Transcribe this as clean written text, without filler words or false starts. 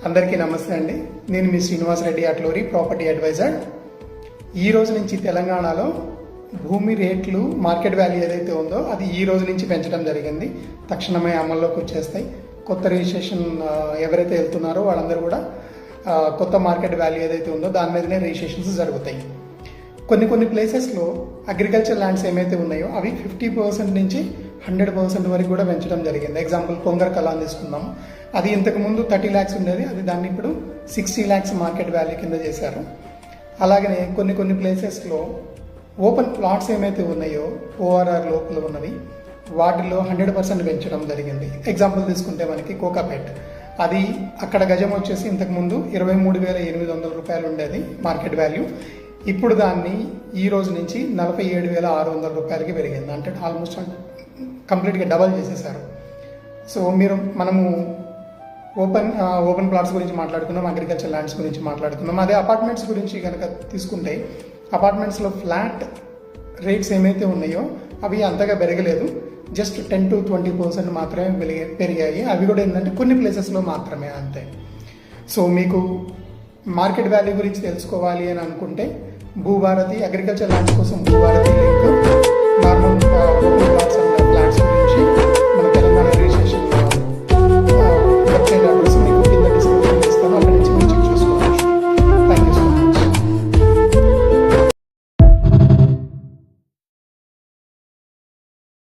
అందరికీ నమస్తే అండి. నేను మీ శ్రీనివాస్ రెడ్డి అట్లూరి ప్రాపర్టీ అడ్వైజర్. ఈ రోజు నుంచి తెలంగాణలో భూమి రేట్లు మార్కెట్ వాల్యూ ఏదైతే ఉందో అది ఈ రోజు నుంచి పెంచడం జరిగింది. తక్షణమే అమల్లోకి వచ్చేస్తాయి. కొత్త రిజిస్ట్రేషన్ ఎవరైతే వెళ్తున్నారో వాళ్ళందరూ కూడా కొత్త మార్కెట్ వాల్యూ ఏదైతే ఉందో దాని మీదనే రిజిస్ట్రేషన్స్ జరుగుతాయి. కొన్ని ప్లేసెస్లో అగ్రికల్చర్ ల్యాండ్స్ ఏమైతే ఉన్నాయో అవి 50% నుంచి 100% వరకు కూడా పెంచడం జరిగింది. ఎగ్జాంపుల్ కొంగర్ కలాన్ తీసుకుందాం. అది ఇంతకుముందు 30 lakhs ఉండేది, అది దాన్ని ఇప్పుడు 60 lakhs మార్కెట్ వాల్యూ కింద చేశారు. అలాగనే కొన్ని ప్లేసెస్లో ఓపెన్ ప్లాట్స్ ఏమైతే ఉన్నాయో ORR లోపల ఉన్నవి వాటిలో 100% పెంచడం జరిగింది. ఎగ్జాంపుల్ తీసుకుంటే మనకి కోకాపేట్, అది అక్కడ గజం వచ్చేసి ఇంతకుముందు 23,800 రూపాయలు ఉండేది మార్కెట్ వాల్యూ. ఇప్పుడు దాన్ని ఈ రోజు నుంచి 47,600 రూపాయలకి పెరిగింది. అంటే ఆల్మోస్ట్ కంప్లీట్గా డబల్ చేసేసారు. సో మనము ఓపెన్ ప్లాట్స్ గురించి మాట్లాడుకున్నాం, అగ్రికల్చర్ ల్యాండ్స్ గురించి మాట్లాడుకున్నాం. అదే అపార్ట్మెంట్స్ గురించి కనుక తీసుకుంటే అపార్ట్మెంట్స్లో ఫ్లాట్ రేట్స్ ఏమైతే ఉన్నాయో అవి అంతగా పెరగలేదు. జస్ట్ 10 to 20% మాత్రమే పెరిగాయి. అవి కూడా ఏంటంటే కొన్ని ప్లేసెస్లో మాత్రమే, అంతే. సో మీకు మార్కెట్ వాల్యూ గురించి తెలుసుకోవాలి అని అనుకుంటే భూభారతి అగ్రికల్చర్ ల్యాండ్స్ కోసం Bhubharati link, normal open plots